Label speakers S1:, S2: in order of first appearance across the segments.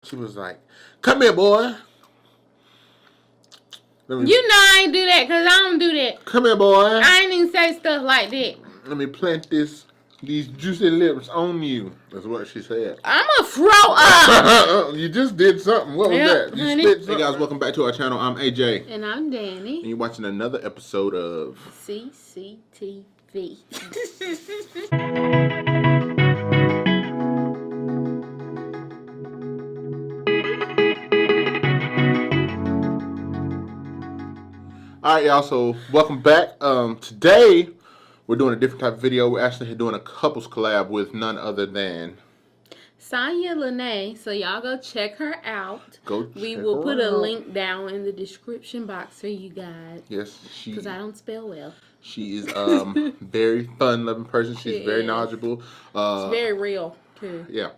S1: She was like, "Come here, boy."
S2: You know I ain't do that because I don't do that.
S1: Come here, boy.
S2: I ain't even say stuff like that.
S1: Let me plant these juicy lips on you. That's what she said.
S2: I'm a throw up.
S1: You just did something. What was that? You
S2: honey.
S1: spit something. Hey guys, welcome back to our channel. I'm AJ.
S2: And I'm Danny.
S1: And you're watching another episode of
S2: CCTV.
S1: Alright, y'all, so welcome back. Today we're doing a different type of video. We're actually doing a couples collab with none other than
S2: Saunya Lene, so y'all go check her out. We will put a link down in the description box for you guys.
S1: Yes,
S2: because I don't spell well.
S1: She is very fun-loving person. She's very knowledgeable.
S2: She's very real too.
S1: Yeah,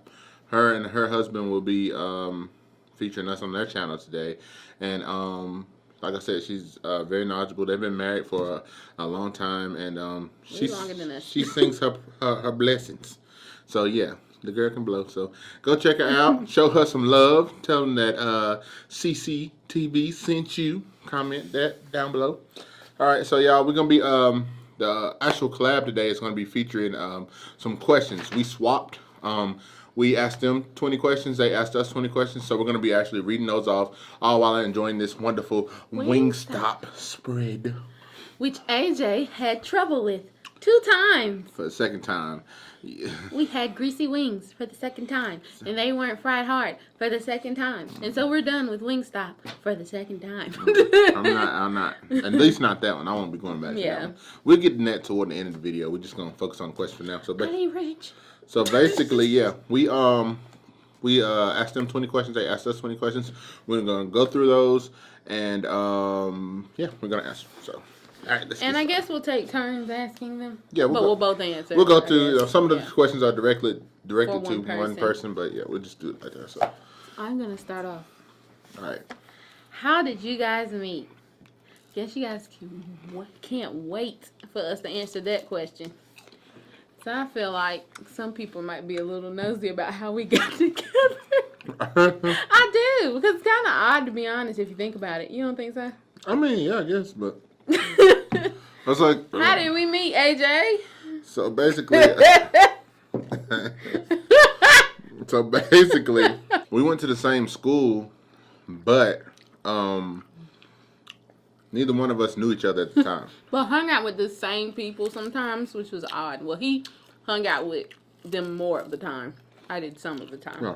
S1: her and her husband will be featuring us on their channel today, and like I said, she's very knowledgeable. They've been married for a long time, and she sings her blessings. So yeah. The girl can blow, so go check her out. Show her some love. Tell them that CCTV sent you. Comment that down below. All right, so y'all, we're gonna be the actual collab today is gonna be featuring some questions. We swapped. We asked them 20 questions. They asked us 20 questions. So we're gonna be actually reading those off, all while enjoying this wonderful Wingstop spread,
S2: which AJ had trouble with 2 times.
S1: For the second time. Yeah.
S2: We had greasy wings for the second time, and they weren't fried hard for the second time, and so we're done with Wingstop for the second time.
S1: I'm not. At least not that one. I won't be going back to that one. We'll get to that toward the end of the video. We're just gonna focus on the question now. So basically, yeah, we asked them 20 questions. They asked us 20 questions. We're gonna go through those, and yeah, we're gonna answer. So. All right,
S2: and I guess we'll take turns asking them.
S1: Yeah,
S2: but we'll both answer.
S1: We'll go to some of the questions are directed to one person, but yeah, we'll just do it like that. So
S2: I'm gonna start off.
S1: All right.
S2: How did you guys meet? Guess you guys can't wait for us to answer that question. So I feel like some people might be a little nosy about how we got together. I do, because it's kind of odd, to be honest, if you think about it. You don't think so?
S1: I mean, yeah, I guess, but. I was like,
S2: how did we meet, AJ?
S1: So basically, we went to the same school, but neither one of us knew each other at the time.
S2: Well, hung out with the same people sometimes, which was odd. Well, he hung out with them more of the time. I did some of the time.
S1: Yeah.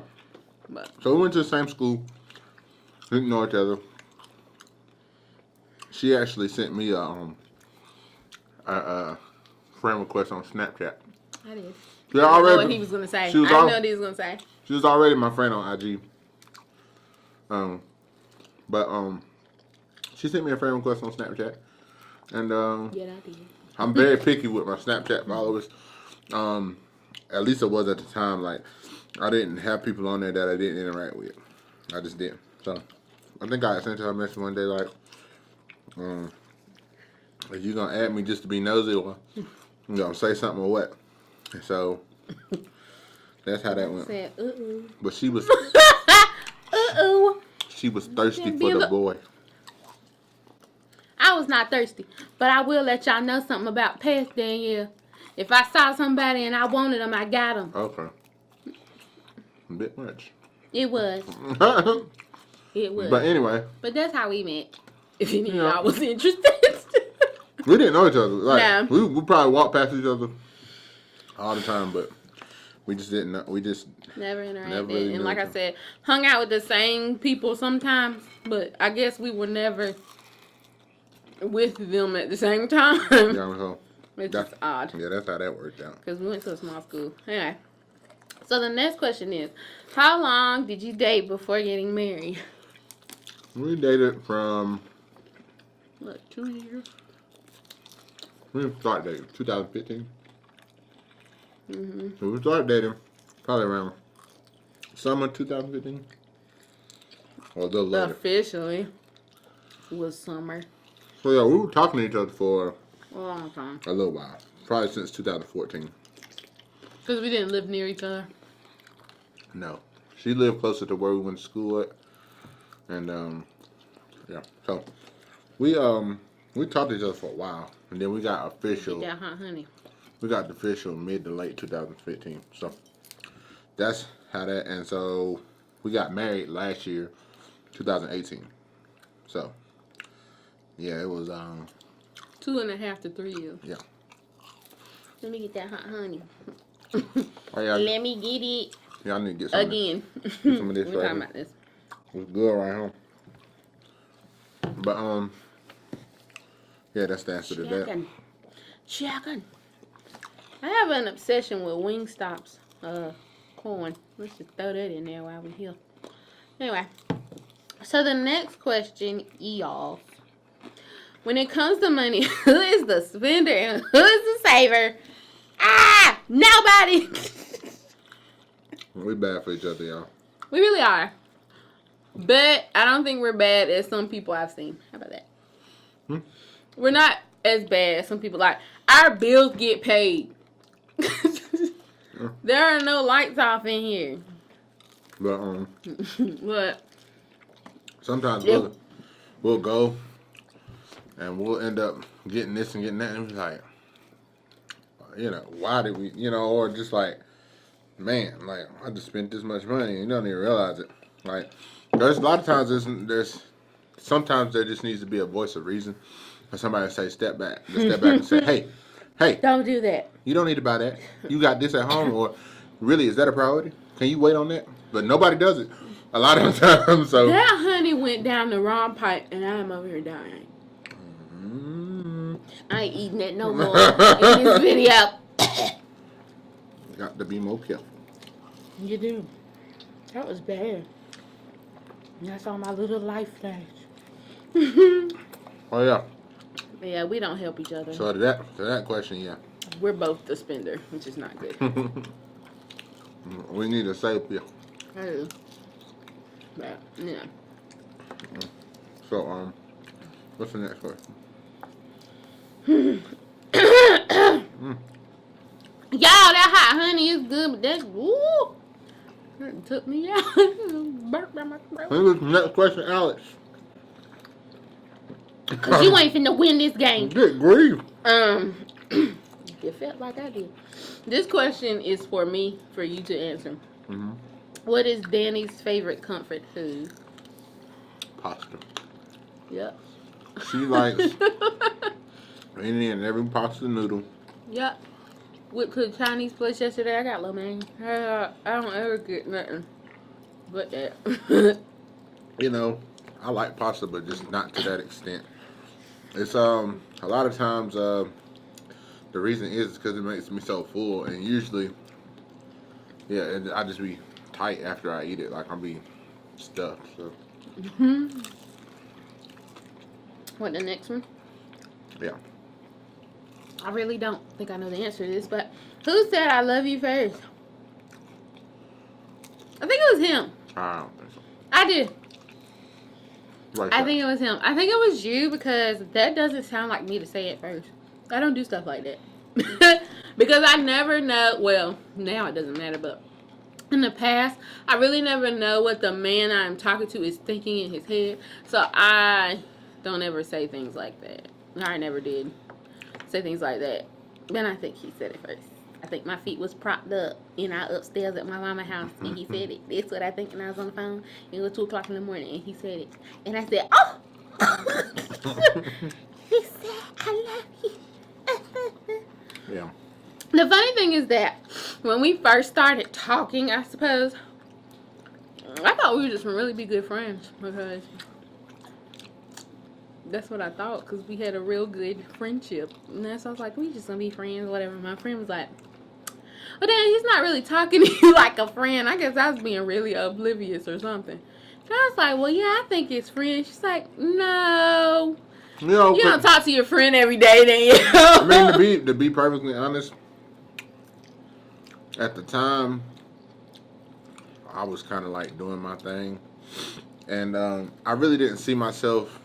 S2: But
S1: so we went to the same school, didn't know each other. She actually sent me a friend request on Snapchat.
S2: I did.
S1: I
S2: know what he was going to say. I didn't know what he was going to say.
S1: She was already my friend on IG. She sent me a friend request on Snapchat. And
S2: yeah, I did.
S1: I'm very picky with my Snapchat followers. At least it was at the time. Like, I didn't have people on there that I didn't interact with. I just didn't. So I think I sent her a message one day like, are you gonna add me just to be nosy, or you gonna say something or what? And so that's how that went.
S2: Said,
S1: but she was she was thirsty for the boy.
S2: I was not thirsty, but I will let y'all know something about past Danielle. If I saw somebody and I wanted them, I got them.
S1: Okay. A bit much.
S2: It was. It was.
S1: But anyway.
S2: But that's how we met. If any of y'all was interested.
S1: We didn't know each other. Like, we probably walked past each other all the time, but we just didn't know. We just
S2: never interacted. Really, and like I said, hung out with the same people sometimes, but I guess we were never with them at the same time.
S1: Yeah,
S2: it's just odd.
S1: Yeah, that's how that worked out.
S2: Because we went to a small school. Anyway. So the next question is, how long did you date before getting married?
S1: We dated from...
S2: What, 2 years?
S1: We didn't start dating, 2015.
S2: Mm-hmm.
S1: So we started dating probably around summer 2015. Or a little later.
S2: Officially was summer.
S1: So yeah, we were talking to each other for
S2: a long time.
S1: A little while. Probably since 2014.
S2: Because we didn't live near each other?
S1: No. she lived closer to where we went to school at, and yeah. So we talked to each other for a while, and then we got official.
S2: Get that hot honey.
S1: We got the official mid to late 2015. So that's how that. And so we got married last year, 2018. So yeah, it was
S2: 2.5 to 3 years.
S1: Yeah.
S2: Let me get that hot honey.
S1: Oh, yeah.
S2: Let me get it.
S1: Yeah, I need to get some
S2: again.
S1: Get some of this
S2: We're
S1: right
S2: talking
S1: here.
S2: about this.
S1: It's good right here. But yeah, that's the answer to that.
S2: Chicken. I have an obsession with Wingstop's corn. Let's just throw that in there while we're here. Anyway, so the next question, y'all. When it comes to money, who is the spender and who is the saver? Ah, nobody.
S1: We bad for each other, y'all.
S2: We really are. But I don't think we're bad as some people I've seen. How about that? We're not as bad as some people. Like, our bills get paid. There are no lights off in here.
S1: But
S2: But
S1: sometimes
S2: Yeah.
S1: we'll go and we'll end up getting this and getting that, and we're like, why did we, or just like, man, like, I just spent this much money and you don't even realize it. Like, there's a lot of times sometimes there just needs to be a voice of reason for somebody to say, step back and say, hey,
S2: don't do that.
S1: you don't need to buy that. You got this at home, or really, is that a priority? Can you wait on that? But nobody does it a lot of times. So
S2: That honey went down the wrong pipe and I'm over here dying. I ain't eating that no more in this video.
S1: got to be more careful.
S2: You do. That was bad. That's on my little life flash.
S1: Oh yeah.
S2: Yeah, we don't help each other.
S1: So to that question, yeah,
S2: We're both the spender, which is not good.
S1: we need a safe. Yeah.
S2: I do. But, yeah.
S1: So what's the next question?
S2: Y'all, that hot honey is good, but that's woo. It took me out. Burnt by my throat.
S1: Who's the next question, Alex?
S2: Cause you ain't finna win this game.
S1: Good grief.
S2: It felt like I did. This question is for me, for you to answer.
S1: Mm-hmm.
S2: What is Danny's favorite comfort food?
S1: Pasta.
S2: Yep.
S1: She likes any and every pasta noodle.
S2: Yep. Went to the Chinese place yesterday. I got lo mein. I don't ever get nothing but that.
S1: I like pasta, but just not to that extent. It's a lot of times the reason is because it makes me so full, and usually, yeah, and I just be tight after I eat it, like I'm be stuffed. So
S2: What, the next one?
S1: yeah,
S2: I really don't think I know the answer to this, but who said I love you first? I think it was him.
S1: I don't think so.
S2: I did.
S1: Like
S2: I
S1: that.
S2: think it was him. I think it was you because that doesn't sound like me to say it first. I don't do stuff like that. Because I never know. Well, now it doesn't matter, but in the past, I really never know what the man I'm talking to is thinking in his head. So I don't ever say things like that. I never did say things like that. Then I think he said it first. I think my feet was propped up, upstairs at my mama's house, and he said it. That's what I think, and I was on the phone. It was 2 o'clock in the morning, and he said it. And I said, oh! He said, I love you.
S1: Yeah.
S2: The funny thing is that when we first started talking, I suppose, I thought we were just gonna really be good friends because that's what I thought, because we had a real good friendship. And that's why I was like, we just gonna be friends, whatever. My friend was like, well, then he's not really talking to you like a friend. I guess I was being really oblivious or something. So I was like, well, yeah, I think it's friends. She's like, no. You don't talk to your friend every day, then you.
S1: I mean, to be perfectly honest, at the time, I was kind of like doing my thing, and I really didn't see myself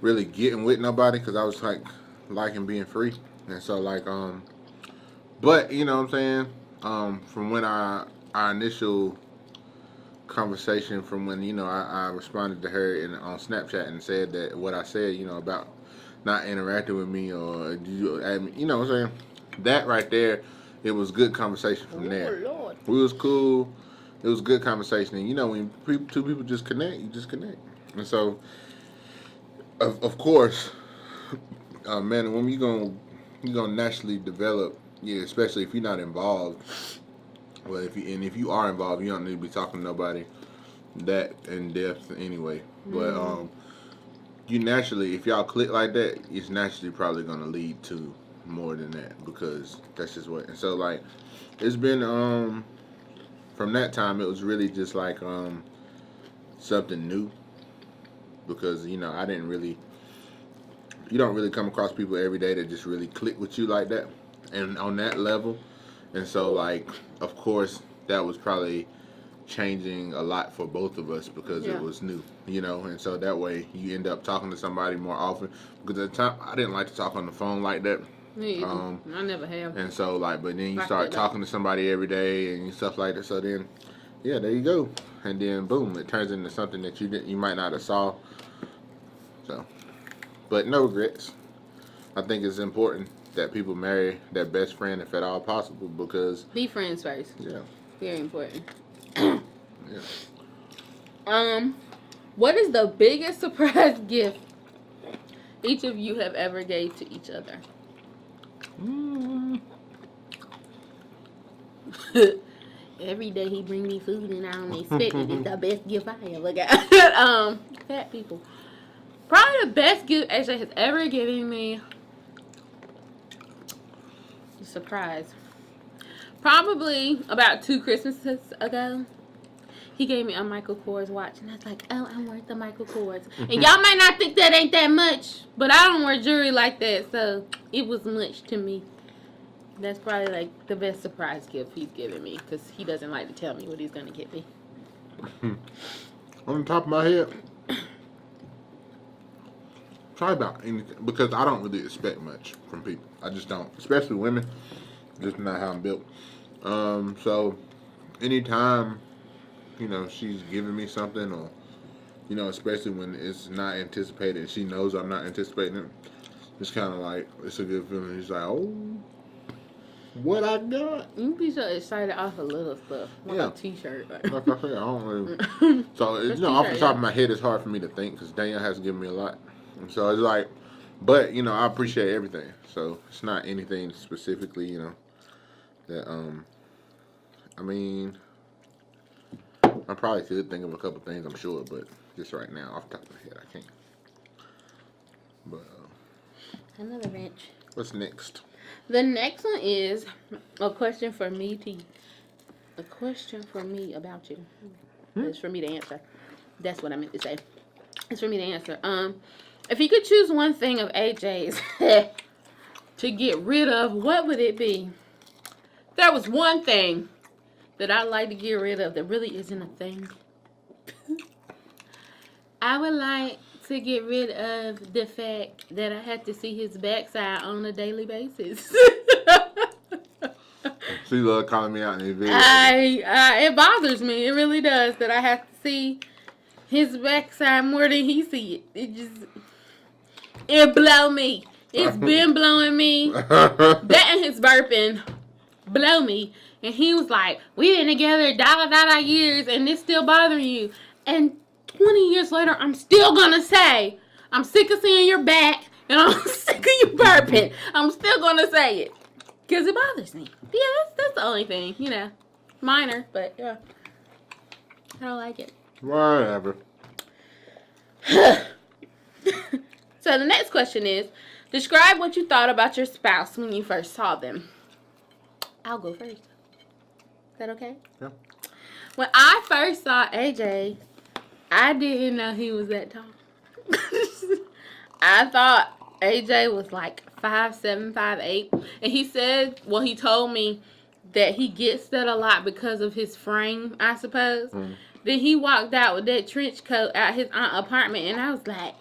S1: really getting with nobody because I was like liking being free, and so like but you know what I'm saying, from when our initial conversation from when I responded to her on Snapchat and said that what I said about not interacting with me or what I'm saying, that right there, it was good conversation from there.
S2: Lord.
S1: We was cool. It was good conversation, and when two people just connect, you just connect. And so, of course, man and woman, you gonna naturally develop. Yeah, especially if you're not involved. Well, if you are involved, you don't need to be talking to nobody that in depth anyway. But you naturally, if y'all click like that, it's naturally probably gonna lead to more than that, because that's just what. And so like, it's been from that time, it was really just like something new, because I didn't really. You don't really come across people every day that just really click with you like that, and on that level. And so, like, of course, that was probably changing a lot for both of us, because it was new, and so that way you end up talking to somebody more often. Because at the time, I didn't like to talk on the phone like that.
S2: Me either. I never have.
S1: And so, like, but then you start talking to somebody every day and stuff like that. So then, yeah, there you go. And then, boom, it turns into something that you might not have saw. So, but no regrets. I think it's important that people marry their best friend if at all possible, because
S2: be friends first.
S1: Yeah.
S2: Very important.
S1: Yeah.
S2: What is the biggest surprise gift each of you have ever gave to each other? Every day he bring me food and I don't expect it. It's the best gift I ever got. Fat people. Probably the best gift AJ has ever given me. Surprise. Probably about 2 Christmases ago, he gave me a Michael Kors watch, and I was like, oh, I'm worth the Michael Kors. And y'all might not think that ain't that much, but I don't wear jewelry like that, so it was much to me. That's probably like the best surprise gift he's given me, because he doesn't like to tell me what he's going to get me.
S1: On the top of my head, probably about anything, because I don't really expect much from people. I just don't, especially women. Just not how I'm built. So anytime, she's giving me something, or, especially when it's not anticipated and she knows I'm not anticipating it, it's kind of like, it's a good feeling. He's like, oh, what I got?
S2: You be so excited off of little stuff. What a t-shirt.
S1: Like I said, I don't really. So, off the top of my head, it's hard for me to think, because Danielle has given me a lot. And so it's like, but, I appreciate everything. So it's not anything specifically, that, I mean, I probably could think of a couple things, I'm sure, but just right now, off the top of my head, I can't. But,
S2: another wrench.
S1: What's next?
S2: The next one is a question for me about you. It's for me to answer. That's what I meant to say. It's for me to answer. If you could choose one thing of AJ's to get rid of, what would it be? There was one thing that I'd like to get rid of that really isn't a thing. I would like to get rid of the fact that I have to see his backside on a daily basis.
S1: So you love calling me out in these videos?
S2: It bothers me. It really does that I have to see his backside more than he see it. It blow me. It's been blowing me. That and his burping blow me. And he was like, we been together years and it's still bothering you. And 20 years later, I'm still gonna say, I'm sick of seeing your back and I'm sick of you burping. I'm still gonna say it. Because it bothers me. Yeah, that's the only thing, minor, but yeah. I don't like it.
S1: Whatever.
S2: So the next question is, describe what you thought about your spouse when you first saw them. I'll go first. Is that okay?
S1: Yeah.
S2: When I first saw AJ, I didn't know he was that tall. I thought AJ was like 5'7", 5'8". And he told me that he gets that a lot because of his frame, I suppose. Then he walked out with that trench coat out his apartment, and I was like,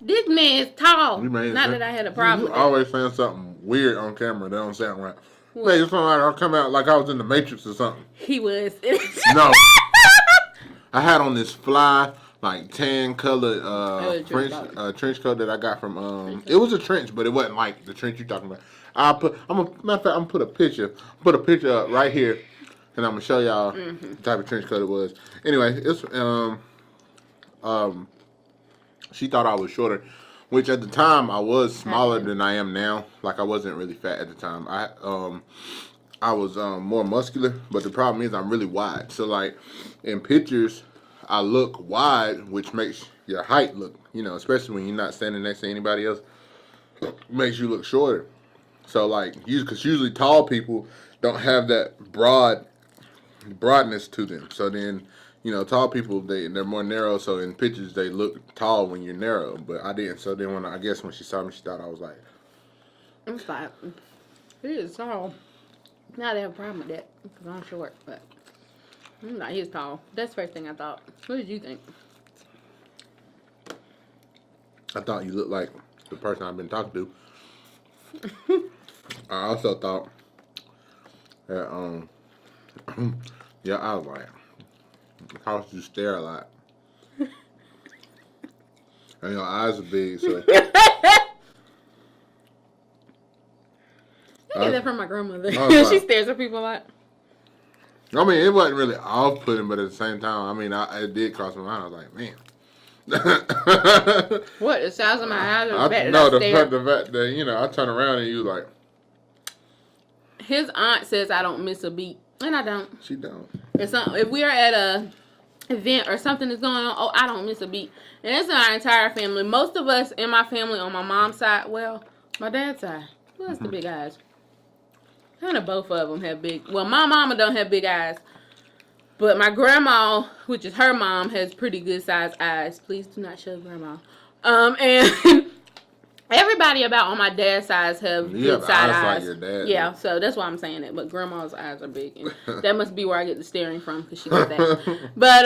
S2: this man is tall. Not that I had a problem with it.
S1: You always saying something weird on camera that don't sound right. Man, you sound like I'll come out like I was in the Matrix or something.
S2: He was.
S1: No. I had on this fly, like tan colored trench coat that I got from it was a trench, but it wasn't like the trench you're talking about. I'm gonna put a picture up right here, and I'm gonna show y'all the type of trench coat it was. Anyway, it's she thought I was shorter, which at the time I was smaller than I am now. Like I wasn't really fat at the time. I was more muscular, but the problem is I'm really wide. So like in pictures, I look wide, which makes your height look, especially when you're not standing next to anybody else, makes you look shorter. So like, because usually tall people don't have that broadness to them. So then, tall people they're more narrow. So in pictures they look tall when you're narrow, but I didn't. So then when she saw me, she thought I was like,
S2: I'm like, he is tall. Now they have a problem with that because I'm short, but I'm not. He's tall. That's the first thing I thought. What did you think?
S1: I thought you looked like the person I've been talking to. I also thought that yeah, I was like, how you stare a lot, and your eyes are big, so.
S2: I get that from my grandmother.
S1: She
S2: stares at people a lot.
S1: I mean, it wasn't really off-putting, but at the same time, I mean, it did cross my mind. I was like, man.
S2: What, the size of my eyes or the fact
S1: the fact that, I turn around and you like.
S2: His aunt says I don't miss a beat, and I don't.
S1: She don't.
S2: If we are at a event or something is going on, I don't miss a beat. And it's our entire family. Most of us in my family on my mom's side, well, my dad's side, who has the big eyes? Kind of both of them have big. Well, my mama don't have big eyes, but my grandma, which is her mom, has pretty good sized eyes. Please do not show grandma. And everybody about on my dad's side have good side eyes.
S1: Like your dad.
S2: Yeah, so that's why I'm saying it. But grandma's eyes are big, and that must be where I get the staring from because she got that. But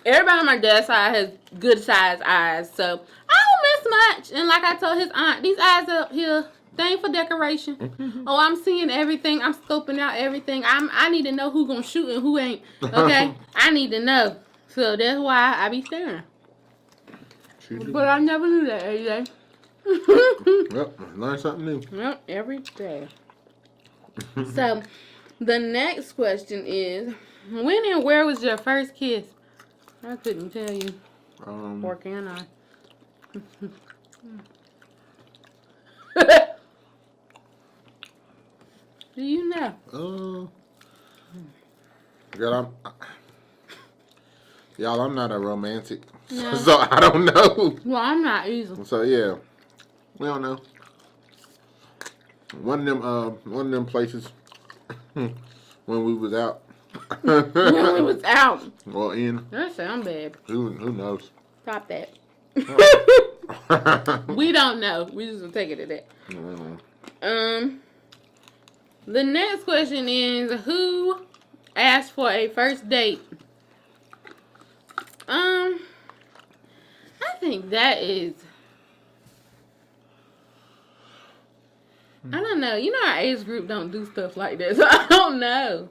S2: everybody on my dad's side has good sized eyes, so I don't miss much. And like I told his aunt, these eyes up here. They ain't for decoration. Oh, I'm seeing everything. I'm scoping out everything. I need to know who gonna shoot and who ain't. Okay? I need to know. So that's why I be staring. But I never knew that, AJ.
S1: Yep, learn something new.
S2: Yep, every day. So, the next question is, when and where was your first kiss? I couldn't tell you. Or can I? Do you know?
S1: Girl, I'm not a romantic, so I don't know.
S2: Well, I'm not either.
S1: So yeah, we don't know. One of them places when we was out.
S2: When we was out.
S1: Well, in.
S2: That sound bad.
S1: Who knows?
S2: Stop that. We don't know. We just gonna take it at that. The next question is, who asked for a first date? I think that is, I don't know. You know our age group don't do stuff like that, so I don't know.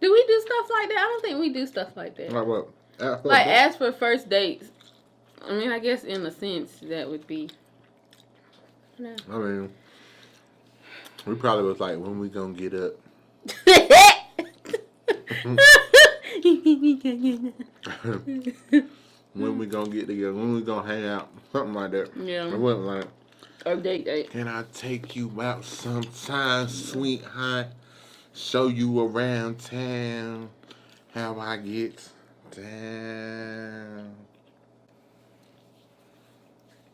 S2: Do we do stuff like that? I don't think we do stuff like that.
S1: Like what?
S2: Like ask for first dates. I mean, I guess in a sense that would be. No.
S1: I mean, we probably was like, when we gonna get up? When we gonna get together? When we gonna hang out? Something like that.
S2: Yeah.
S1: It wasn't like,
S2: or date.
S1: can I take you out sometime, sweetheart? Show you around town how I get down.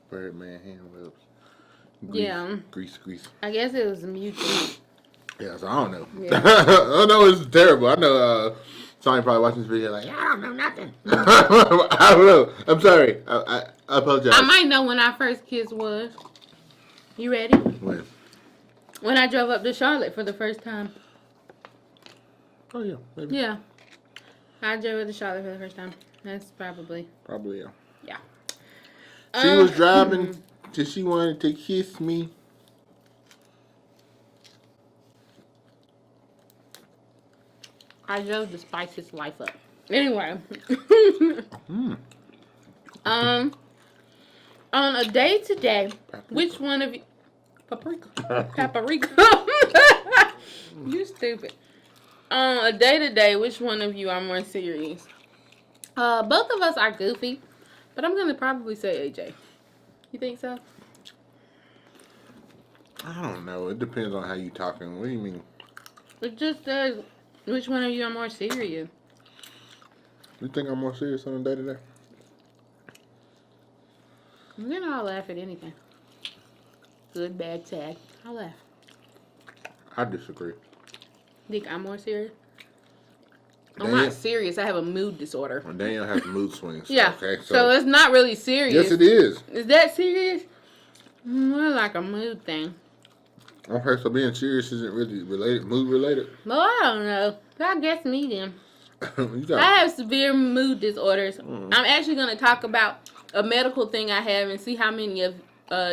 S1: Birdman hand whips. Grease.
S2: I guess it was mutual.
S1: Yeah, so I don't know. Yeah. I know it's terrible. I know Saunya probably watching this video like, I don't know nothing. I don't know. I'm sorry. I apologize.
S2: I might know when our first kiss was. You ready?
S1: When?
S2: When I drove up to Charlotte for the first time.
S1: Oh, yeah. Maybe.
S2: Yeah. I drove up to Charlotte for the first time. That's probably.
S1: Probably, yeah.
S2: Yeah.
S1: She was driving till she wanted to kiss me.
S2: I drove to spice his life up. Anyway.
S1: Mm.
S2: On a day-to-day, which one of you... Paprika. You stupid. On a day-to-day, which one of you are more serious? Both of us are goofy, but I'm going to probably say AJ. You think so?
S1: I don't know. It depends on how you talking. What do you mean?
S2: It just says, which one of you are more serious?
S1: You think I'm more serious on a day to day?
S2: You know, I'll laugh at anything. Good, bad, sad. I'll laugh.
S1: I disagree.
S2: Think I'm more serious? I'm not serious. I have a mood disorder.
S1: Well, Daniel has mood swings.
S2: Yeah.
S1: Okay.
S2: So it's not really serious.
S1: Yes, it is.
S2: Is that serious? More like a mood thing.
S1: Okay, so being serious isn't really mood related?
S2: Well, I don't know. I guess me then.
S1: I
S2: I have severe mood disorders. I'm actually going to talk about a medical thing I have and see how many of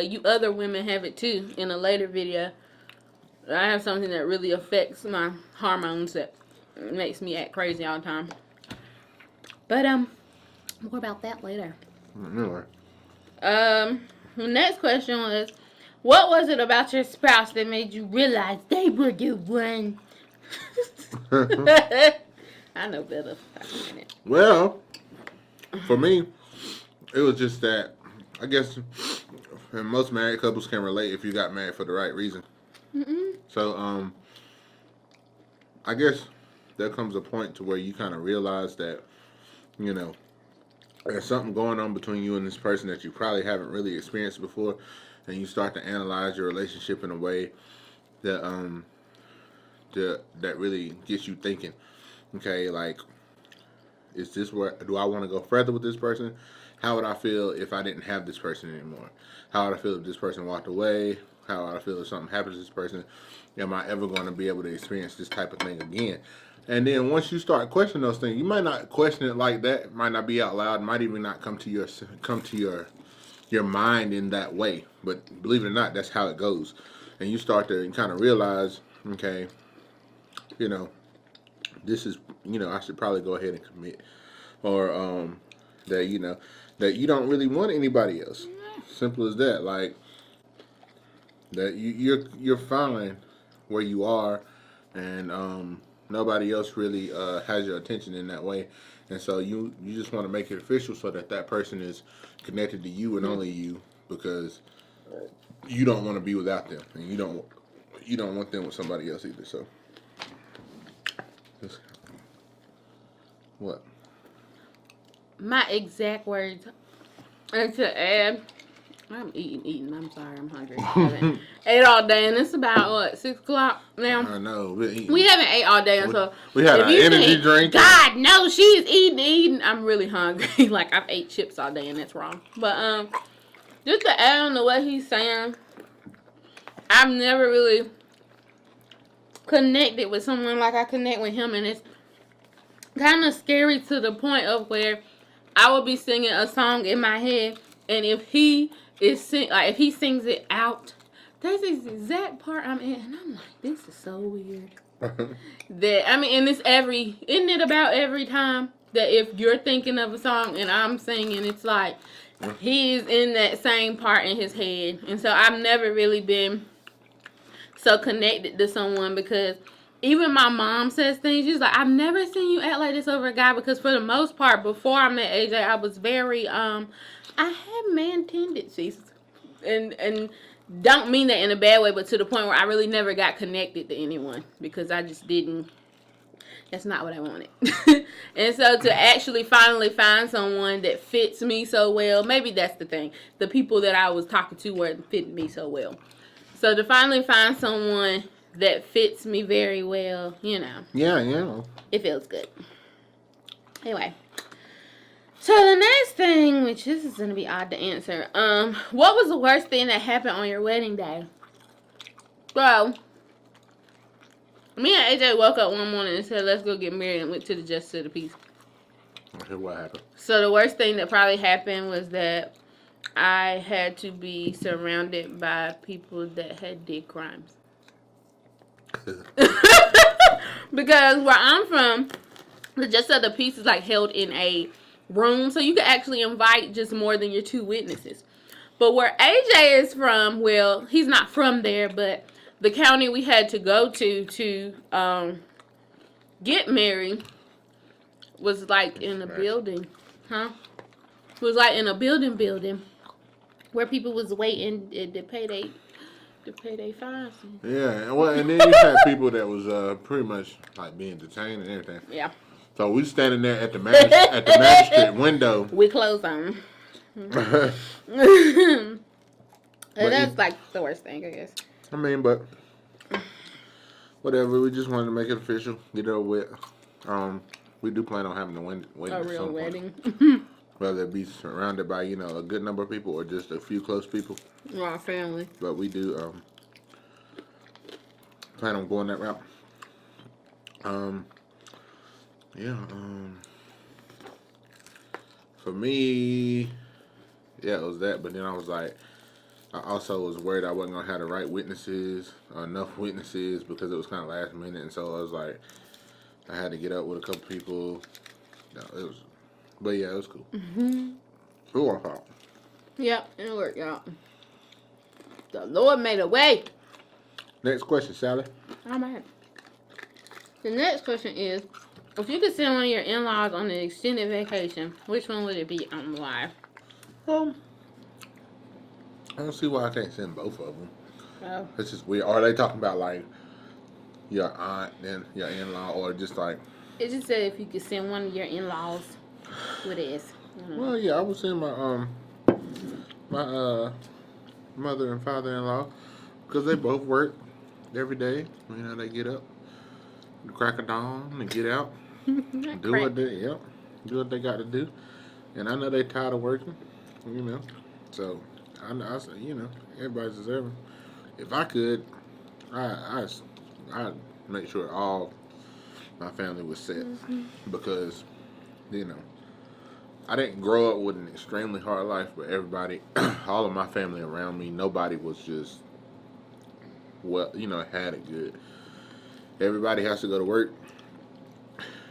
S2: you other women have it too in a later video. I have something that really affects my hormones that makes me act crazy all the time. But more about that later.
S1: Anyway.
S2: The next question was, what was it about your spouse that made you realize they were the one? I know better.
S1: Well, for me, it was just that, I guess, and most married couples can relate if you got married for the right reason. So, I guess there comes a point to where you kind of realize that, you know, there's something going on between you and this person that you probably haven't really experienced before, and you start to analyze your relationship in a way that that really gets you thinking. Okay, like, is this where do I want to go further with this person? How would I feel if I didn't have this person anymore? How would I feel if this person walked away? How would I feel if something happens to this person? Am I ever going to be able to experience this type of thing again? And then once you start questioning those things, you might not question it like that. It might not be out loud. It might even not come to your mind in that way. But believe it or not, that's how it goes. And you start to kind of realize, okay, you know, this is, you know, I should probably go ahead and commit. Or that, you know, that you don't really want anybody else. Simple as that. Like, that you're fine where you are, and nobody else really has your attention in that way. And so you just want to make it official so that person is connected to you and only you, because you don't want to be without them, and you don't want them with somebody else either. So, what?
S2: My exact words. And to add, I'm eating. I'm sorry, I'm hungry. I haven't ate all day, and it's about, what, 6 o'clock now?
S1: I know.
S2: We haven't ate all day, and so
S1: we had an energy drink.
S2: God, no, she's eating. I'm really hungry. Like, I've ate chips all day, and that's wrong. But, just to add on to what he's saying, I've never really connected with someone like I connect with him, and it's kind of scary to the point of where I will be singing a song in my head, and if he if he sings it out, that's the exact part I'm in, and I'm like, this is so weird. That, I mean, and isn't it about every time that if you're thinking of a song and I'm singing, it's like he's in that same part in his head. And so I've never really been so connected to someone, because even my mom says things. She's like, I've never seen you act like this over a guy, because for the most part, before I met AJ, I was very, I had man tendencies. And don't mean that in a bad way, but to the point where I really never got connected to anyone, because I just didn't, that's not what I wanted. And so to actually finally find someone that fits me so well, maybe that's the thing. The people that I was talking to weren't fitting me so well. So to finally find someone that fits me very well, you know.
S1: Yeah.
S2: It feels good. Anyway. So the next thing, which this is going to be odd to answer. What was the worst thing that happened on your wedding day? Well, me and AJ woke up one morning and said, let's go get married, and went to the Justice of the Peace.
S1: Okay, what happened? So
S2: the worst thing that probably happened was that I had to be surrounded by people that had did crimes. Because where I'm from, just so the piece is like held in a room, so you can actually invite just more than your 2 witnesses. But where AJ is from, well, he's not from there, but the county we had to go to get married was like in a building, huh? It was like in a building where people was waiting to pay they fines.
S1: Yeah, well, and then you had people that was pretty much like being detained and everything.
S2: Yeah.
S1: So we standing there at the magistrate window.
S2: We closed on. That's like the worst thing, I guess.
S1: I mean, but whatever. We just wanted to make it official, get it over with. We do plan on having a wedding.
S2: A real wedding.
S1: Whether it be surrounded by, a good number of people or just a few close people.
S2: Our family.
S1: But we do plan on going that route. For me, yeah, it was that. But then I was like, I also was worried I wasn't going to have the right witnesses, or enough witnesses, because it was kind of last minute. And so I was like, I had to get up with a couple people. But yeah, it was cool.
S2: Mm-hmm.
S1: It worked out.
S2: Yep, it worked out. The Lord made a way.
S1: Next question, Sally.
S2: I'm mad. The next question is, if you could send one of your in-laws on an extended vacation, which one would it be on live?
S1: I don't see why I can't send both of them.
S2: Oh.
S1: It's just weird. Are they talking about like your aunt and your in-law, or just like?
S2: It just said if you could send one of your in-laws. What is?
S1: Well, yeah, I would send my my mother and father-in-law, because they both work every day. They get up, the crack of dawn, and get out, do what they got to do. And I know they tired of working, So I say, everybody's deserving. If I could, I'd make sure all my family was set, because I didn't grow up with an extremely hard life, but everybody, all of my family around me, nobody was just, had it good. Everybody has to go to work.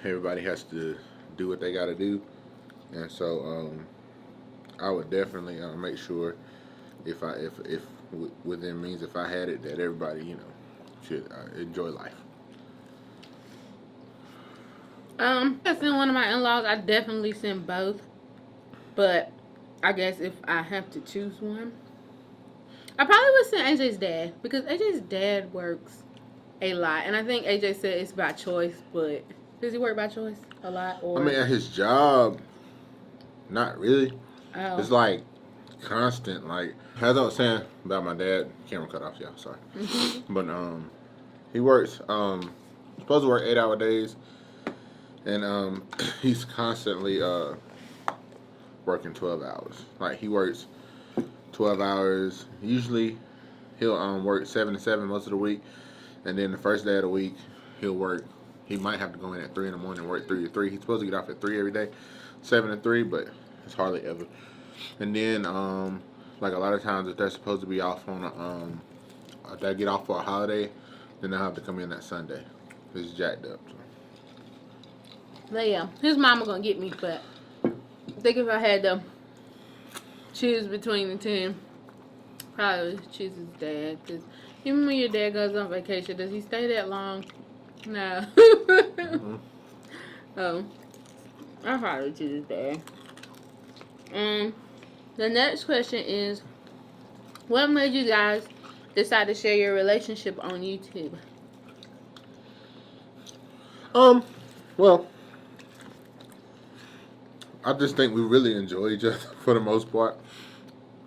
S1: Everybody has to do what they got to do. And so I would definitely make sure if within means, if I had it, that everybody, should enjoy life.
S2: If I send one of my in-laws, I definitely send both. But I guess if I have to choose one, I probably would send AJ's dad, because AJ's dad works a lot, and I think AJ said it's by choice. But does he work by choice a lot? Or
S1: at his job, not really.
S2: Oh.
S1: It's like constant. Like as I was saying about my dad, camera cut off. Yeah, sorry.
S2: Mm-hmm.
S1: But he works supposed to work 8-hour days. And he's constantly working 12 hours. Like he works 12 hours. Usually he'll work 7 to 7 most of the week. And then the first day of the week he'll work. He might have to go in at 3 in the morning and work 3 to 3. He's supposed to get off at 3 every day, 7 to 3, but it's hardly ever. And then like a lot of times, if they're supposed to be off on if they get off for a holiday, then they'll have to come in that Sunday. It's jacked up. So.
S2: But yeah, his mama gonna get me, but I think if I had to choose between the two, probably choose his dad. Because even when your dad goes on vacation, does he stay that long? No.
S1: Mm-hmm.
S2: Oh, I'll probably choose his dad. The next question is, what made you guys decide to share your relationship on YouTube?
S1: Well, I just think we really enjoy each other for the most part.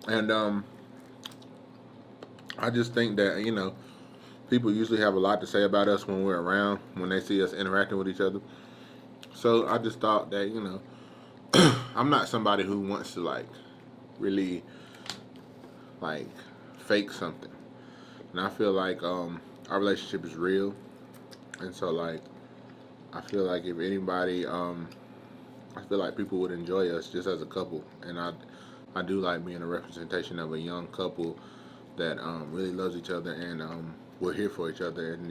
S1: And I just think that, people usually have a lot to say about us when we're around, when they see us interacting with each other. So I just thought that, I'm not somebody who wants to really fake something. And I feel like our relationship is real. And so I feel like if anybody I feel like people would enjoy us just as a couple, and I do like being a representation of a young couple that really loves each other, and we're here for each other, and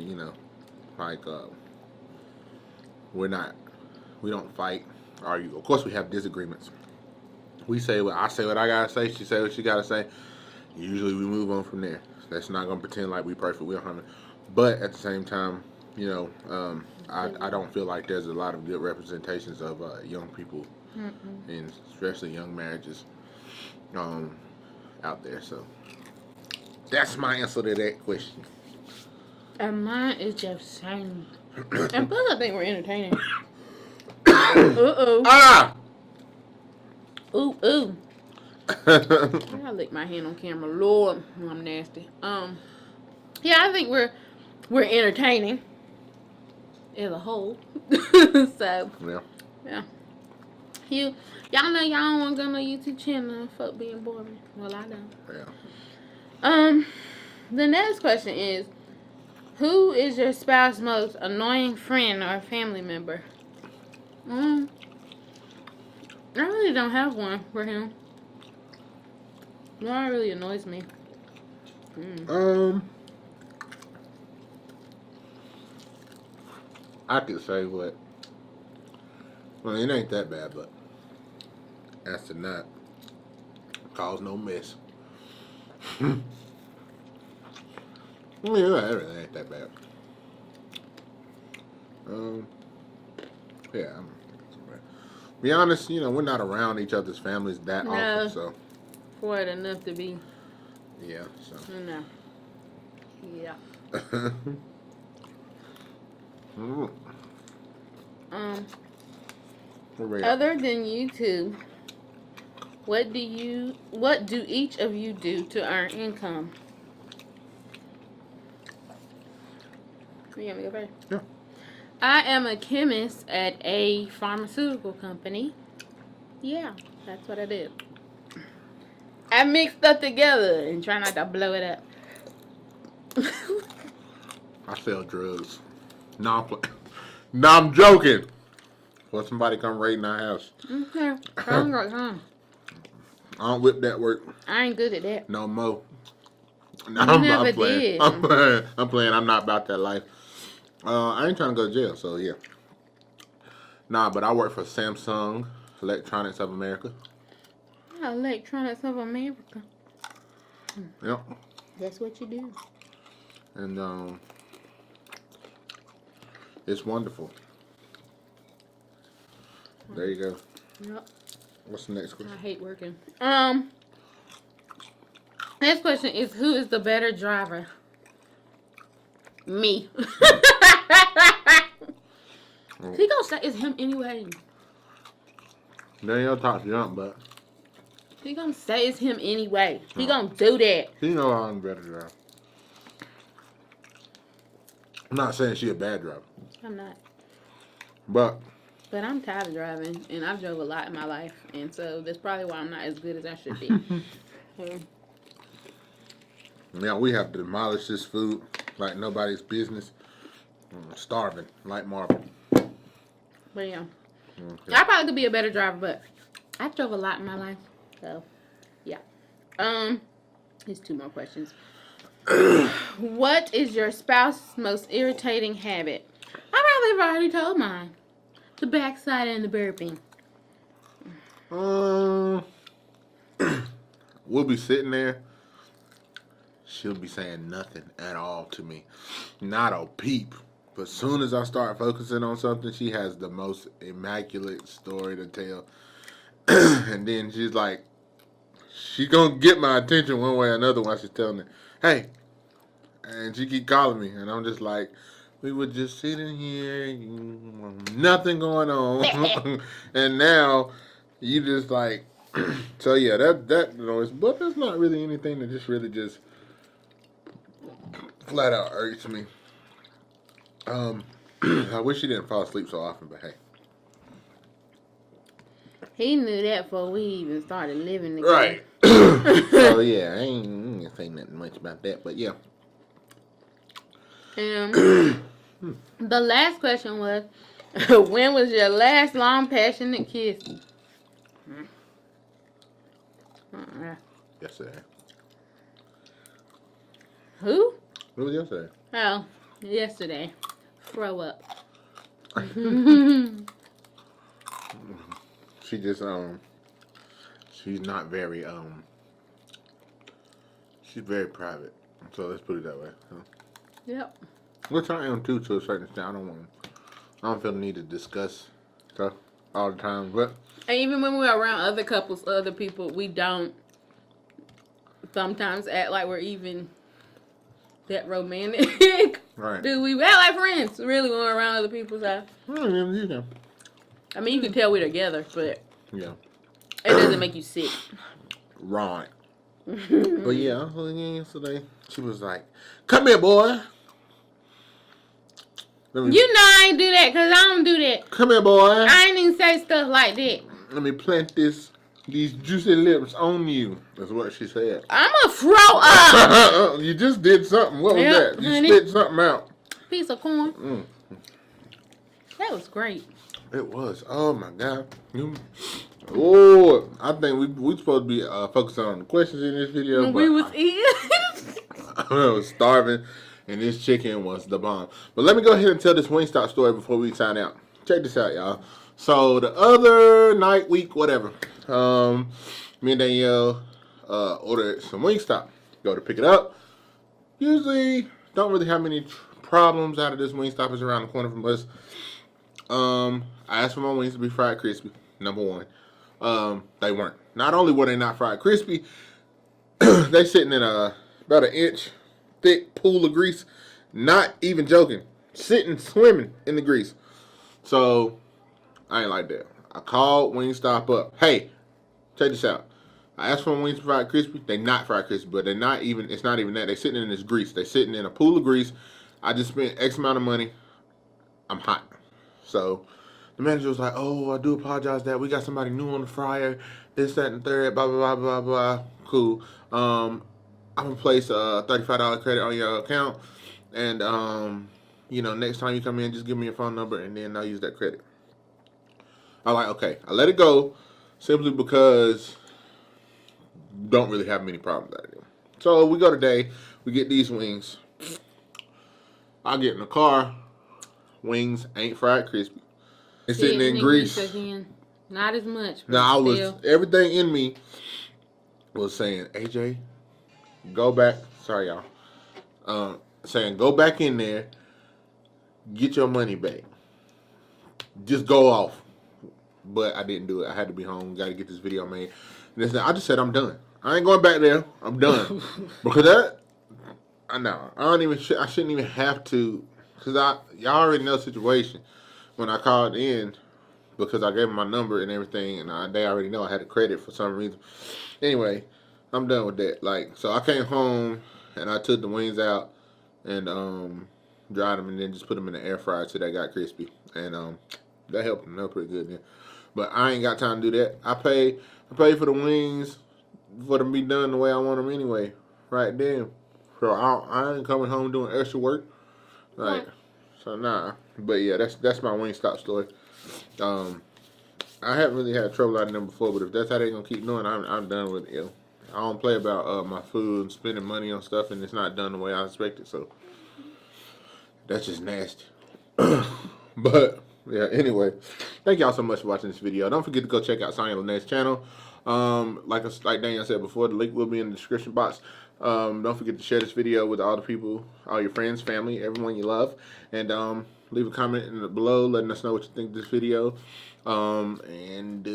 S1: we're We don't fight, argue. Of course, we have disagreements. We say what I say, what I gotta say. She say what she gotta say. Usually, we move on from there. That's not gonna pretend like we perfect. We don't have it. But at the same time, you know, I don't feel like there's a lot of good representations of young people, and especially young marriages, out there. So that's my answer to that question.
S2: And mine is just saying. And plus, I think we're entertaining. Uh-oh.
S1: Ah!
S2: Ooh, ooh. I gotta lick my hand on camera. Lord, I'm nasty. Yeah, I think we're entertaining as a whole. So yeah. Y'all know y'all don't want to go on no YouTube channel and fuck being boring. Well, I don't.
S1: Yeah.
S2: The next question is, who is your spouse's most annoying friend or family member? I really don't have one for him. No one really annoys me.
S1: I could say what. Well, it ain't that bad, but as to not cause no mess. Well, yeah, it really ain't that bad. Yeah. Be honest, you know, we're not around each other's families that often, so.
S2: For it enough to be.
S1: Yeah, so.
S2: No. Yeah. Other than you two, what do each of you do to earn income? You want me to go first?
S1: Yeah.
S2: I am a chemist at a pharmaceutical company. Yeah, that's what I do. I mix stuff together and try not to blow it up.
S1: I sell drugs. No, I'm joking. Well, somebody come raid in our house.
S2: Okay. I
S1: don't whip that work.
S2: I ain't good at that.
S1: No more. No,
S2: I'm playing.
S1: I'm playing. I'm not about that life. I ain't trying to go to jail, so yeah. Nah, but I work for Samsung Electronics of America.
S2: Yeah, Electronics of America.
S1: Yep.
S2: That's what you do.
S1: And it's wonderful. There you go.
S2: Yep.
S1: What's the next question?
S2: I hate working. Next question is, who is the better driver? Me. He gonna say it's him anyway.
S1: Danielle talks jump, but
S2: He gonna say it's him anyway. He gonna do that.
S1: he know I'm a better driver. I'm not saying she a bad driver.
S2: I'm not.
S1: But
S2: I'm tired of driving, and I've drove a lot in my life, and so that's probably why I'm not as good as I should be.
S1: Yeah, we have to demolish this food like nobody's business. Starving like Marvin.
S2: But yeah,
S1: Okay.
S2: I probably could be a better driver, but I drove a lot in my life, so yeah. Here's 2 more questions. What is your spouse's most irritating habit? I probably have already told mine. The backside and the burping.
S1: We'll be sitting there. She'll be saying nothing at all to me. Not a peep. But as soon as I start focusing on something, she has the most immaculate story to tell. And then she's like, she's going to get my attention one way or another while she's telling me, hey. And she keep calling me. And I'm just like, we were just sitting here, nothing going on. And now you just like, so yeah, that noise. But that's not really anything that just really just flat out irks me. I wish she didn't fall asleep so often, but hey.
S2: He knew that before we even started living together.
S1: Right. So yeah, I ain't saying nothing much about that, but yeah.
S2: The last question was, when was your last long passionate kiss?
S1: Yesterday.
S2: Who?
S1: What was yesterday?
S2: Oh, yesterday. Throw up.
S1: She just she's not very she's very private. So let's put it that way. So.
S2: Yep.
S1: Which I am too, to a certain extent. I don't feel the need to discuss stuff all the time, but.
S2: And even when we're around other couples, other people, we don't sometimes act like we're even that romantic.
S1: Right.
S2: Do we act like friends? Really, when we're around other people's house.
S1: Yeah.
S2: I mean, you can tell we're together, but
S1: Yeah.
S2: it doesn't make you sick.
S1: Right. But yeah, I was yesterday. She was like, "Come here, boy."
S2: You know I ain't do that because I don't do that.
S1: Come here, boy.
S2: I ain't even say stuff like that.
S1: Let me plant these juicy lips on you. That's what she said.
S2: I'm a throw up.
S1: You just did something. What was that? You
S2: honey.
S1: spit something out.
S2: Piece of corn. That was great.
S1: It was. Oh my God. Oh, I think we supposed to be focusing on the questions in this video.
S2: When we was eating.
S1: I was starving, and this chicken was the bomb. But let me go ahead and tell this Wingstop story before we sign out. Check this out, y'all. So the other night, week, whatever, me and Danielle ordered some Wingstop. Go to pick it up. Usually don't really have many problems out of this Wingstop. Is around the corner from us. I asked for my wings to be fried crispy. Number one. They weren't. Not only were they not fried crispy, they sitting in about an inch thick pool of grease. Not even joking. Sitting, swimming in the grease. So, I ain't like that. I called Wingstop up. Hey, check this out. I asked for my wings fried crispy. They not fried crispy, but they're not even, it's not even that. They sitting in this grease. They sitting in a pool of grease. I just spent X amount of money. I'm hot. So, the manager was like, "Oh, I do apologize that we got somebody new on the fryer. This, that, and the third, blah, blah, blah, blah, blah." Cool. I'm going to place a $35 credit on your account. And, next time you come in, just give me your phone number, and then I'll use that credit. I'm like, okay. I let it go simply because don't really have many problems out of it. So, we go today. We get these wings. I get in the car. Wings ain't fried crispy. It's sitting in grease.
S2: Again. Not as much.
S1: Now, everything in me was saying, AJ, go back. Sorry, y'all. Saying, go back in there, get your money back. Just go off. But I didn't do it. I had to be home. Got to get this video made. And I just said, I'm done. I ain't going back there. I'm done. Because I know. I shouldn't even have to. Because y'all already know the situation. When I called in, because I gave them my number and everything, and they already know I had a credit for some reason. Anyway, I'm done with that. So I came home, and I took the wings out, and dried them, and then just put them in the air fryer till they got crispy. And that helped them. They were pretty good then. But I ain't got time to do that. I pay for the wings for them to be done the way I want them anyway. Right then. So I ain't coming home doing extra work. So nah. But yeah, that's my Wingstop story. I haven't really had trouble out of them before, but if that's how they're gonna keep doing, I'm done with it. Yo. I don't play about my food and spending money on stuff, and it's not done the way I expected. So that's just nasty. But yeah, anyway, thank y'all so much for watching this video. Don't forget to go check out Saunya channel. Like Daniel said before, the link will be in the description box. Don't forget to share this video with all the people, all your friends, family, everyone you love, and leave a comment below letting us know what you think of this video, and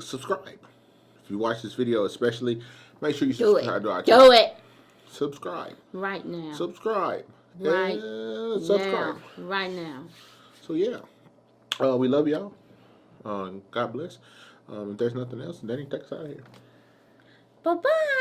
S1: subscribe. If you watch this video especially, make sure you subscribe to our channel.
S2: Do it.
S1: Subscribe.
S2: Right now.
S1: Subscribe.
S2: Right
S1: subscribe.
S2: now. Right now.
S1: So yeah, we love y'all. God bless. If there's nothing else, Danny, take us out of here.
S2: Bye-bye.